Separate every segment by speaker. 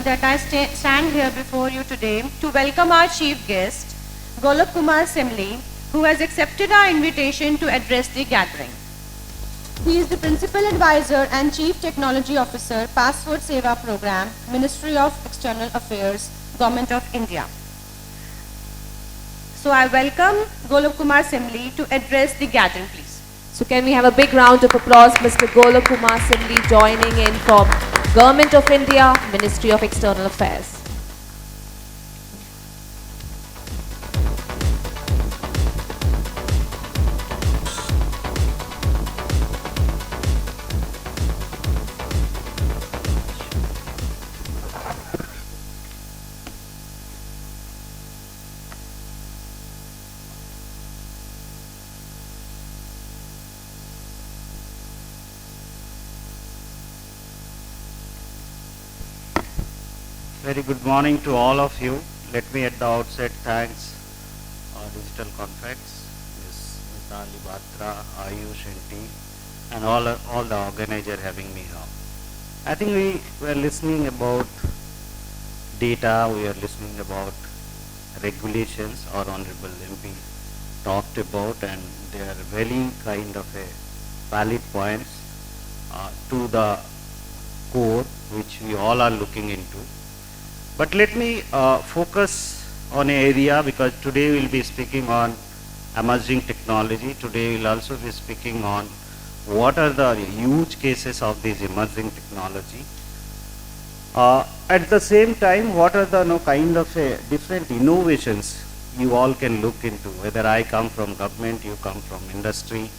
Speaker 1: that I stand here before you today to welcome our chief guest, Golok Kumar Simli, who has accepted our invitation to address the gathering. He is the Principal Advisor and Chief Technology Officer, Passport Seva Program, Ministry of External Affairs, Government of India. So I welcome Golok Kumar Simli to address the gathering, please.
Speaker 2: So can we have a big round of applause, Mr. Golok Kumar Simli joining in from Government of India, Ministry of External Affairs.
Speaker 3: Very good morning to all of you. Let me at the outset thanks DIGITALCONFEX, Ms. Mitali Batra, Ayush and team, and all the organizers having me here. I think we were listening about data, we are listening about regulations, our Honorable MP talked about, and they are very kind of a valid points to the core which we all are looking into. But let me focus on an area, because today we will be speaking on emerging technology. Today we will also be speaking on what are the huge cases of this emerging technology. At the same time, what are the kind of different innovations you all can look into, whether I come from government, you come from industry,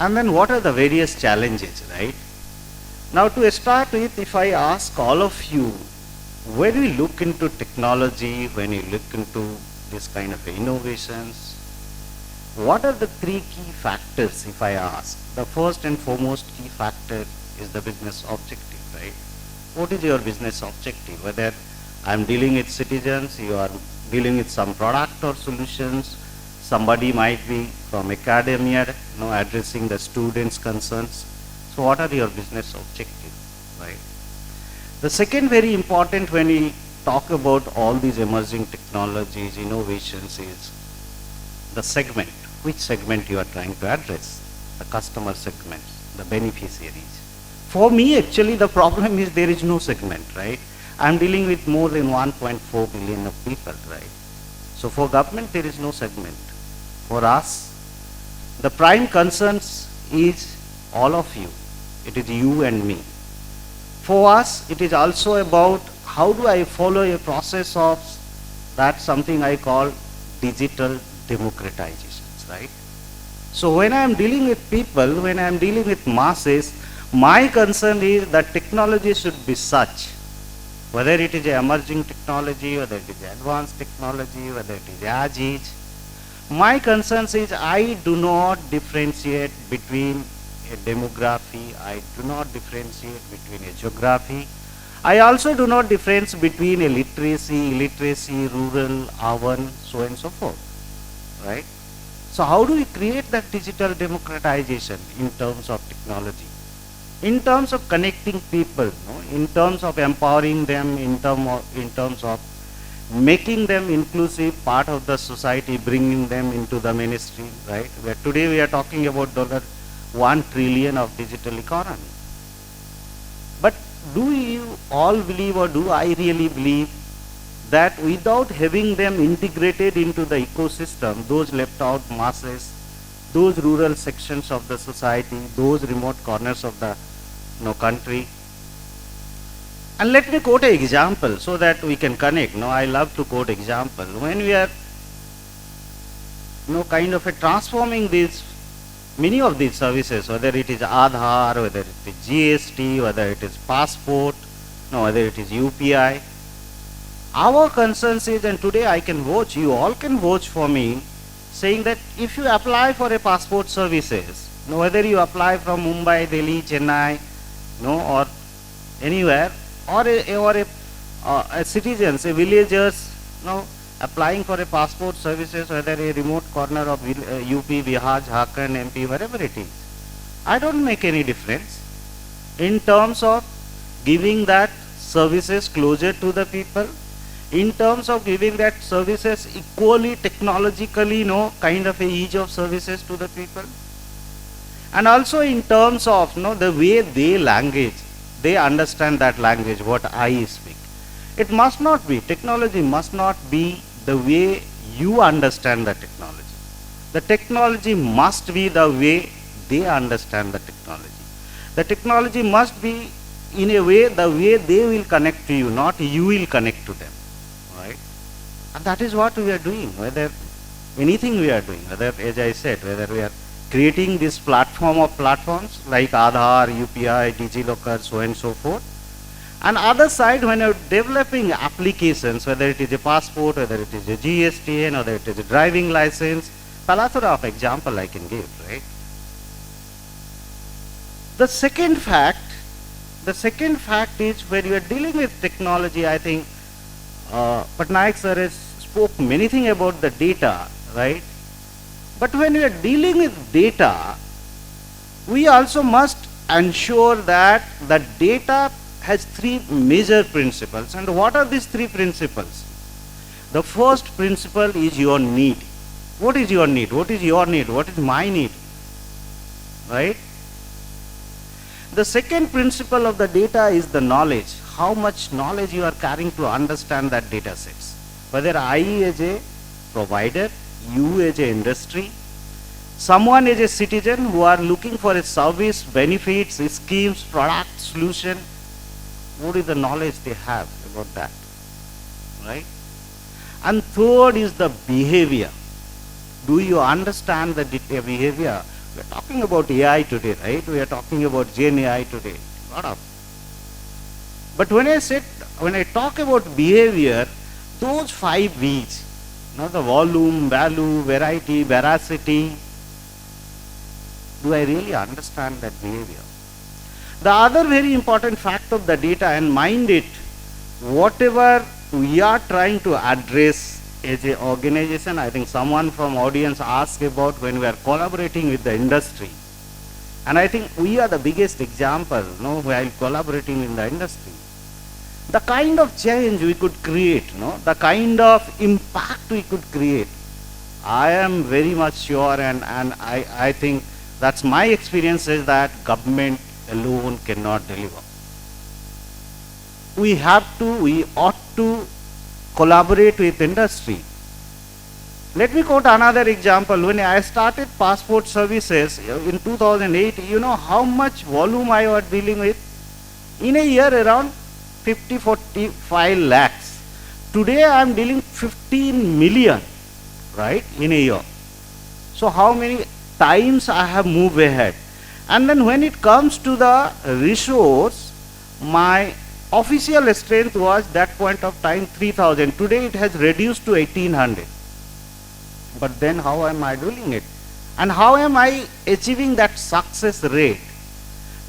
Speaker 3: and then what are the various challenges, right? Now to start with, if I ask all of you, when we look into technology, when you look into this kind of innovations, what are the three key factors if I ask? The first and foremost key factor is the business objective, right? What is your business objective? Whether I am dealing with citizens, you are dealing with some product or solutions, somebody might be from academia, addressing the students' concerns. So what are your business objectives, right? The second very important when we talk about all these emerging technologies, innovations, is the segment. Which segment you are trying to address? The customer segments, the beneficiaries. For me, actually, the problem is there is no segment, right? I am dealing with more than 1.4 billion of people, right? So for government, there is no segment. For us, the prime concerns is all of you. It is you and me. For us, it is also about how do I follow a process of that something I call digital democratizations, right? So when I am dealing with people, when I am dealing with masses, my concern is that technology should be such, whether it is an emerging technology, whether it is advanced technology, whether it is as is. My concern is I do not differentiate between a demography, I do not differentiate between a geography. I also do not differentiate between a literacy, illiteracy, rural, urban, so on and so forth, right? So how do we create that digital democratization in terms of technology? In terms of connecting people, in terms of empowering them, in terms of making them inclusive part of the society, bringing them into the mainstream, right? Where today we are talking about $1 trillion of digital economy. But do you all believe, or do I really believe, that without having them integrated into the ecosystem, those left out masses, those rural sections of the society, those remote corners of the country? And let me quote an example so that we can connect. I love to quote example. When we are kind of transforming these many of these services, whether it is Aadhaar, whether it is GST, whether it is passport, whether it is UPI, our concern is, and today I can vouch, you all can vouch for me, saying that if you apply for a passport services, whether you apply from Mumbai, Delhi, Chennai, or anywhere, or a citizens, a villagers, applying for a passport services, whether a remote corner of UP, Bihar, Jharkhand, MP, wherever it is, I don't make any difference in terms of giving that services closer to the people, in terms of giving that services equally technologically, kind of a ease of services to the people, and also in terms of the way they understand that language what I speak. It must not be, technology must not be the way you understand the technology. The technology must be the way they understand the technology. The technology must be in a way the way they will connect to you, not you will connect to them. Right? And that is what we are doing, whether anything we are doing, whether, as I said, whether we are creating this platform of platforms like Aadhaar, UPI, DigiLocker, so and so forth. And other side, when you're developing applications, whether it is a passport, whether it is a GSTN, whether it is a driving license, plethora of example I can give, right? The second fact is when you are dealing with technology, I think Patnaik sir has spoke many things about the data, right? But when we are dealing with data, we also must ensure that the data has three major principles. And what are these three principles? The first principle is your need. What is your need? What is your need? What is my need? Right? The second principle of the data is the knowledge. How much knowledge you are carrying to understand that data sets. Whether I as a provider, you as a industry, someone as a citizen who are looking for a service, benefits, schemes, product, solution, what is the knowledge they have about that, right? And third is the behavior. Do you understand the behavior? We are talking about AI today, right? We are talking about Gen AI today. Lot of. But when I talk about behavior, those 5 V's, the volume, value, variety, veracity, do I really understand that behavior? The other very important fact of the data, and mind it, whatever we are trying to address as an organization, I think someone from audience asked about when we are collaborating with the industry. And I think we are the biggest example, while collaborating in the industry. The kind of change we could create, the kind of impact we could create, I am very much sure, and I think that's my experience, is that government alone cannot deliver. We ought to collaborate with industry. Let me quote another example. When I started passport services in 2008, you know how much volume I was dealing with? In a year around 45 lakhs. Today I am dealing 15 million, right, in a year. So how many times I have moved ahead? And then when it comes to the resource, my official strength was that point of time 3000. Today it has reduced to 1800. But then how am I doing it? And how am I achieving that success rate?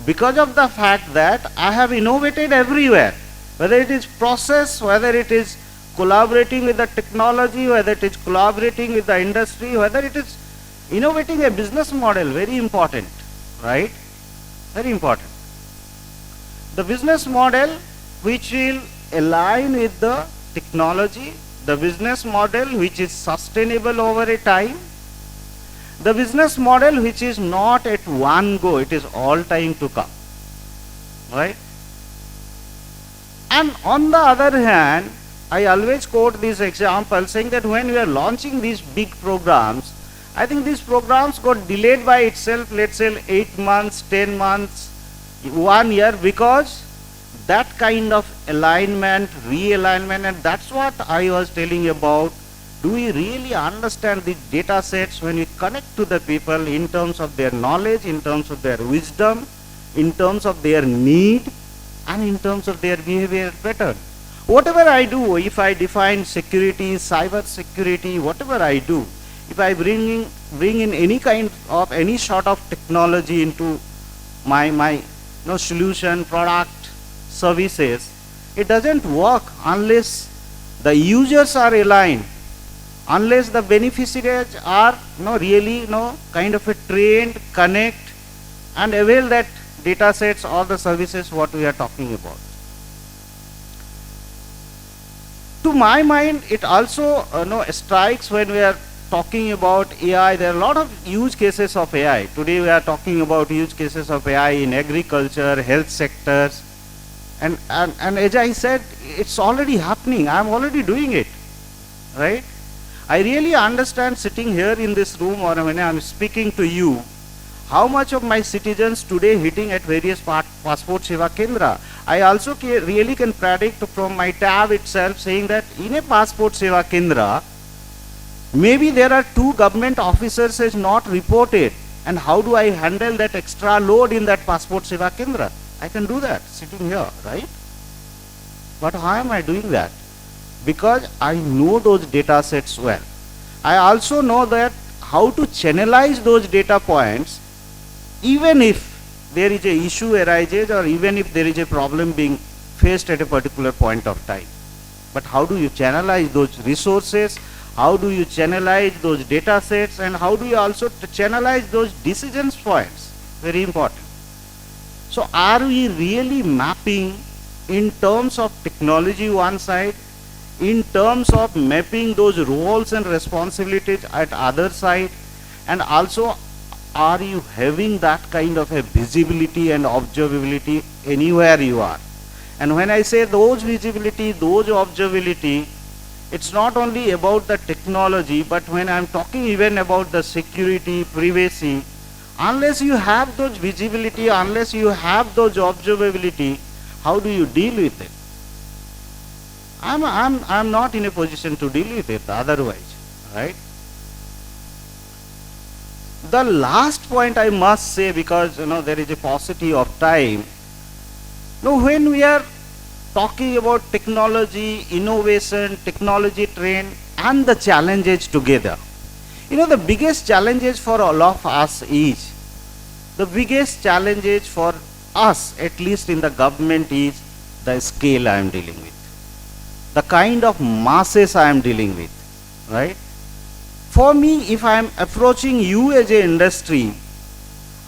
Speaker 3: Because of the fact that I have innovated everywhere. Whether it is process, whether it is collaborating with the technology, whether it is collaborating with the industry, whether it is innovating a business model, very important, right? Very important. The business model which will align with the technology, the business model which is sustainable over a time, the business model which is not at one go, it is all time to come, right? And on the other hand, I always quote this example saying that when we are launching these big programs, I think these programs got delayed by itself, let's say 8 months, 10 months, 1 year, because that kind of alignment, realignment, and that's what I was telling about. Do we really understand the data sets when we connect to the people in terms of their knowledge, in terms of their wisdom, in terms of their need, and in terms of their behavior pattern? Whatever I do, if I define security, cyber security, whatever I do, if I bring in any kind of, any sort of technology into my solution, product, services, it doesn't work unless the users are aligned, unless the beneficiaries are really kind of a trained, connect and avail that data sets or the services what we are talking about. To my mind, it also strikes when we are talking about AI. There are a lot of use cases of AI. Today we are talking about use cases of AI in agriculture, health sectors, and as I said, it's already happening. I'm already doing it, right? I really understand sitting here in this room or when I'm speaking to you, how much of my citizens today hitting at various passport seva kendra. I also really can predict from my tab itself saying that in a passport seva kendra, maybe there are 2 government officers is not reported, and how do I handle that extra load in that passport seva kendra? I can do that sitting here, right? But how am I doing that? Because I know those data sets well. I also know that how to channelize those data points, even if there is a issue arises or even if there is a problem being faced at a particular point of time. But how do you channelize those resources? How do you channelize those data sets, and how do you also channelize those decisions points? Very important. So are we really mapping in terms of technology one side, in terms of mapping those roles and responsibilities at other side, and also are you having that kind of a visibility and observability anywhere you are? And when I say those visibility, those observability, it's not only about the technology, but when I'm talking even about the security, privacy, unless you have those visibility, unless you have those observability, how do you deal with it? I'm not in a position to deal with it otherwise, right? The last point I must say, because there is a paucity of time. Now when we are talking about technology, innovation, technology trend and the challenges together, the biggest challenges for all of us is, the biggest challenges for us, at least in the government, is the scale I am dealing with, the kind of masses I am dealing with, right? For me, if I am approaching you as an industry,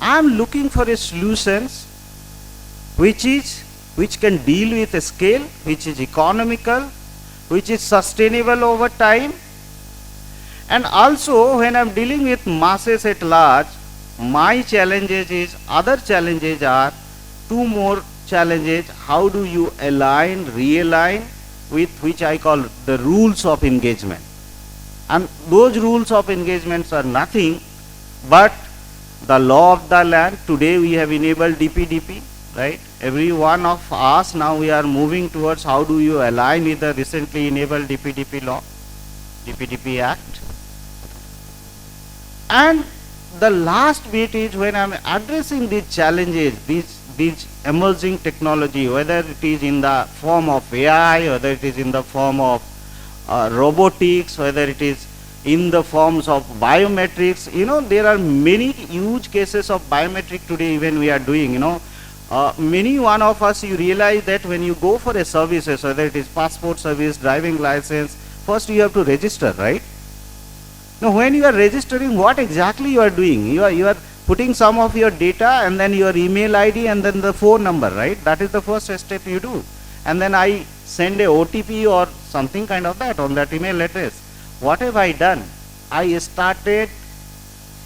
Speaker 3: I am looking for a solutions which can deal with a scale, which is economical, which is sustainable over time. And also when I am dealing with masses at large, my challenges is, other challenges are 2 more challenges. How do you align, realign with which I call the rules of engagement? And those rules of engagements are nothing but the law of the land. Today we have enabled DPDP, right? Every one of us now we are moving towards how do you align with the recently enabled DPDP law, DPDP Act. And the last bit is when I am addressing these challenges, these emerging technology, whether it is in the form of AI, whether it is in the form of robotics, whether it is in the forms of biometrics, there are many huge cases of biometric today even we are doing, many one of us, you realize that when you go for a services, whether it is passport service, driving license, first you have to register, right? Now when you are registering, what exactly you are doing? You are putting some of your data and then your email ID and then the phone number, right? That is the first step you do. And then I send a OTP or something kind of that on that email address. What have I done? I started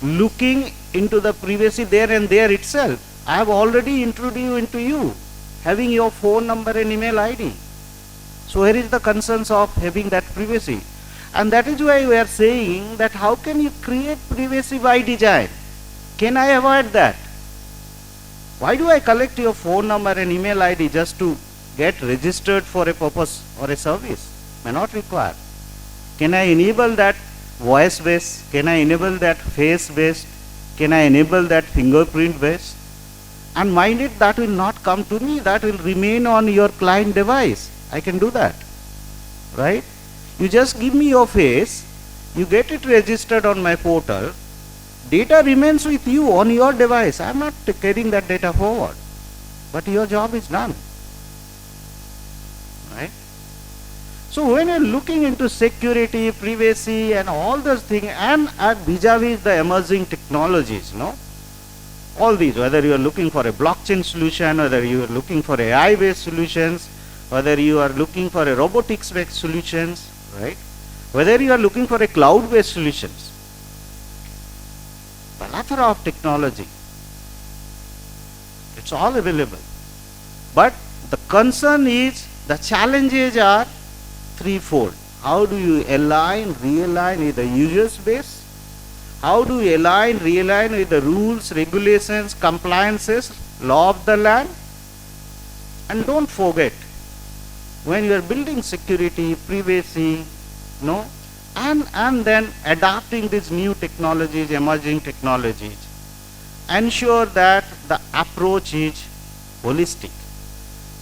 Speaker 3: looking into the privacy there and there itself. I have already introduced you having your phone number and email ID. So where is the concerns of having that privacy? And that is why we are saying that how can you create privacy by design? Can I avoid that? Why do I collect your phone number and email ID just to get registered for a purpose or a service? May not require. Can I enable that voice based? Can I enable that face based? Can I enable that fingerprint based? And mind it, that will not come to me, that will remain on your client device. I can do that, right? You just give me your face, you get it registered on my portal, data remains with you on your device. I am not carrying that data forward, but your job is done, right? So when you are looking into security, privacy and all those things, and vis-a-vis the emerging technologies, all these, whether you are looking for a blockchain solution, whether you are looking for AI based solutions, whether you are looking for a robotics-based solutions, right? Whether you are looking for a cloud-based solutions, plethora of technology, it's all available. But the concern is, the challenges are threefold. How do you align, realign with the user space? How do you align, realign with the rules, regulations, compliances, law of the land? And don't forget, when you are building security, privacy, no, and then adapting these new technologies, emerging technologies, ensure that the approach is holistic.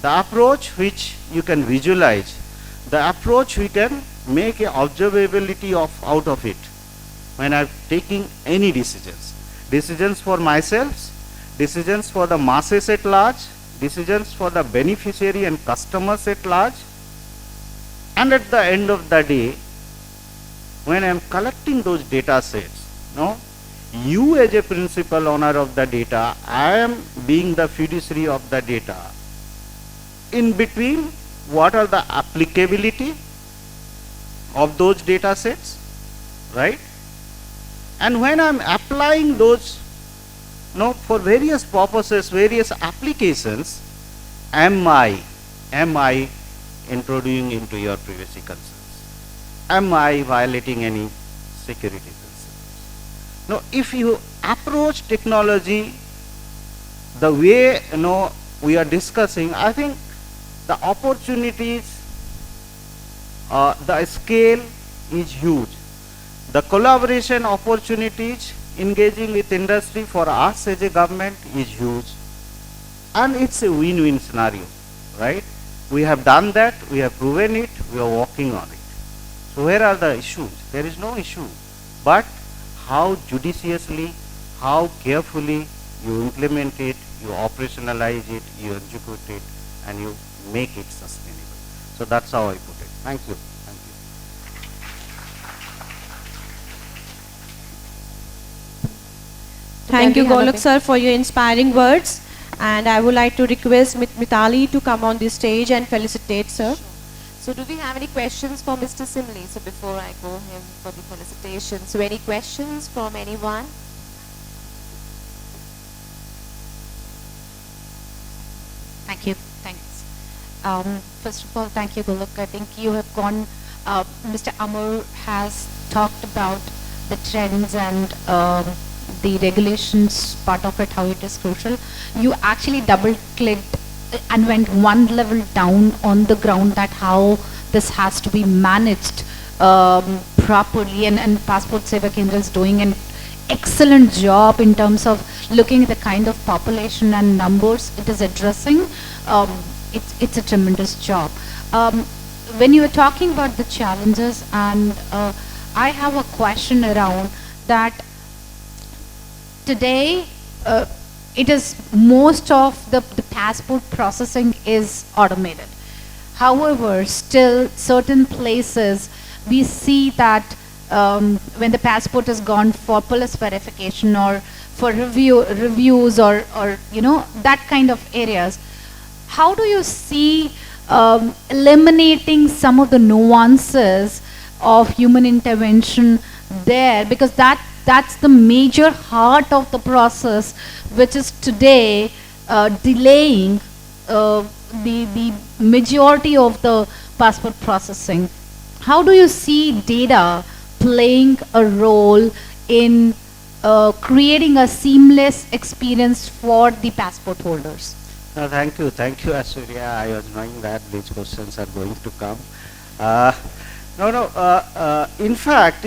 Speaker 3: The approach which you can visualize, the approach we can make a observability out of it when I'm taking any decisions. Decisions for myself, decisions for the masses at large, decisions for the beneficiary and customers at large. And at the end of the day, when I'm collecting those data sets, no, you as a principal owner of the data, I am being the fiduciary of the data. In between, what are the applicability of those data sets, right? And when I'm applying those, no, for various purposes, various applications, am I intruding into your privacy concerns? Am I violating any security concerns? No, if you approach technology the way, we are discussing, I think the opportunities, the scale is huge. The collaboration opportunities engaging with industry for us as a government is huge. And it's a win-win scenario, right? We have done that, we have proven it, we are working on it. So where are the issues? There is no issue. But how judiciously, how carefully you implement it, you operationalize it, you execute it, and you make it sustainable. So that's how I put it. Thank you. Thank you.
Speaker 1: Thank you,
Speaker 2: Can we have a
Speaker 1: Golok sir, for your inspiring words. And I would like to request Mitali to come on the stage and felicitate sir.
Speaker 2: So do we have any questions for Mr. Simli? So before I go him for the felicitations, so any questions from anyone?
Speaker 4: Thank you. Thanks. First of all, thank you, Golok. I think you have gone, Mr. Amar has talked about the trends and the regulations part of it, how it is crucial. You actually double-clicked and went one level down on the ground, that how this has to be managed properly, and Passport Seva Kendra is doing an excellent job in terms of looking at the kind of population and numbers it is addressing. It's a tremendous job. When you were talking about the challenges, and I have a question around that. Today, it is most of the passport processing is automated. However, still certain places we see that when the passport has gone for police verification or for reviews or that kind of areas, how do you see eliminating some of the nuances of human intervention there? Because that's the major heart of the process, which is today delaying the majority of the passport processing. How do you see data playing a role in creating a seamless experience for the passport holders?
Speaker 3: No, thank you, Asurya. I was knowing that these questions are going to come. In fact,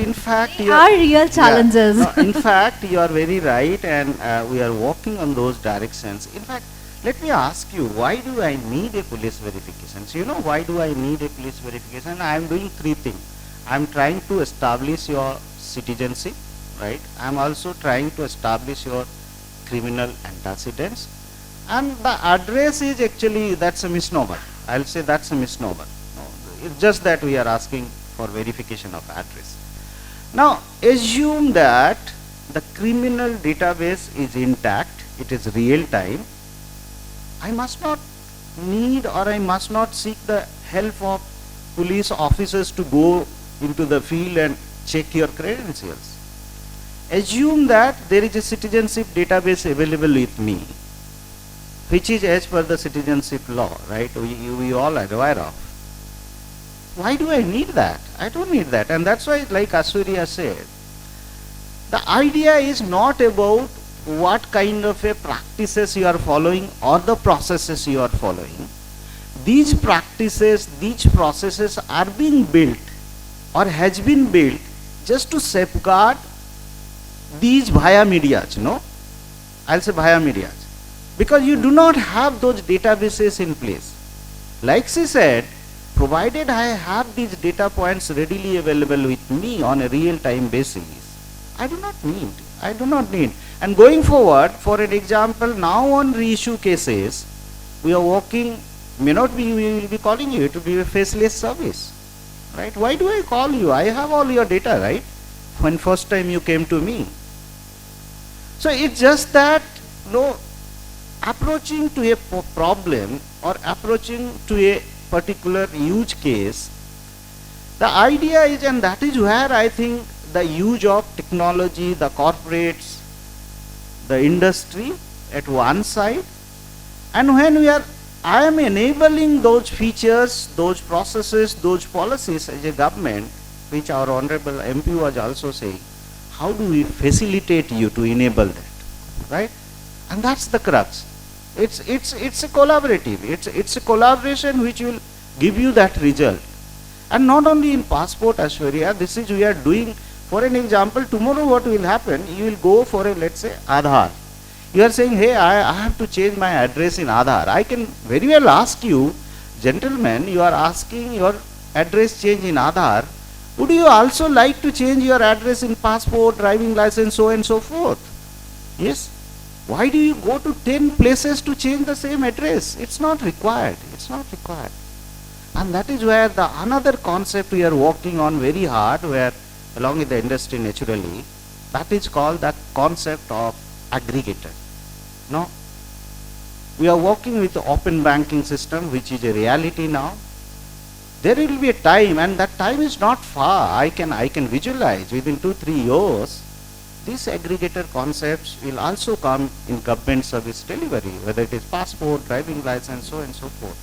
Speaker 1: They are real challenges.
Speaker 3: in fact, you are very right, and we are working on those directions. In fact, let me ask you, why do I need a police verification? So, why do I need a police verification? I am doing three things. I am trying to establish your citizenship, right? I am also trying to establish your criminal antecedents. And the address is actually, that's a misnomer. I'll say that's a misnomer. It's just that we are asking for verification of address. Now, assume that the criminal database is intact, it is real time. I must not need or I must not seek the help of police officers to go into the field and check your credentials. Assume that there is a citizenship database available with me, which is as per the citizenship law, right? We all are aware of. Why do I need that? I don't need that. And that's why, like Asurya said, the idea is not about what kind of a practices you are following or the processes you are following. These practices, these processes are being built or has been built just to safeguard these via medias, no? I'll say via medias. Because you do not have those databases in place. Like she said, provided I have these data points readily available with me on a real-time basis, I do not need. And going forward, for an example, now on reissue cases, we are working, we will be calling you, it will be a faceless service, right? Why do I call you? I have all your data, right? When first time you came to me. So it's just that, approaching to a problem or approaching to a particular use case, the idea is, and that is where I think the use of technology, the corporates, the industry at one side, and when I am enabling those features, those processes, those policies as a government, which our Honorable MP was also saying, how do we facilitate you to enable that, right? And that's the crux. It's a collaborative, it's a collaboration which will give you that result. And not only in passport, Ashwarya, this is we are doing. For an example, tomorrow what will happen, you will go for a, let's say, Aadhaar. You are saying, hey, I have to change my address in Aadhaar. I can very well ask you, gentlemen, you are asking your address change in Aadhaar. Would you also like to change your address in passport, driving license, so and so forth? Yes. Why do you go to 10 places to change the same address? It's not required. It's not required. And that is where the another concept we are working on very hard, where along with the industry naturally, that is called the concept of aggregator. No? We are working with the open banking system, which is a reality now. There will be a time, and that time is not far. I can visualize within 2-3 years, these aggregator concepts will also come in government service delivery, whether it is passport, driving license, so and so forth.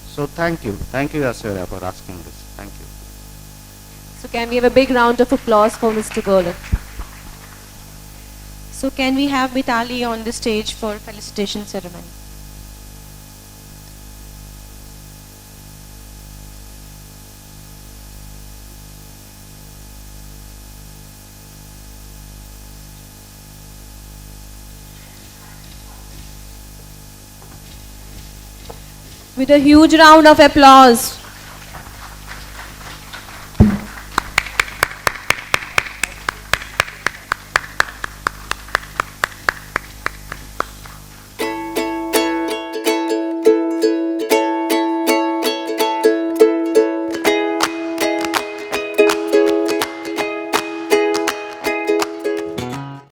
Speaker 3: So thank you, Asura, for asking this. Thank you.
Speaker 2: So can we have a big round of applause for Mr. Golok?
Speaker 1: So can we have Mitali on the stage for felicitation ceremony?
Speaker 2: With a huge round of applause.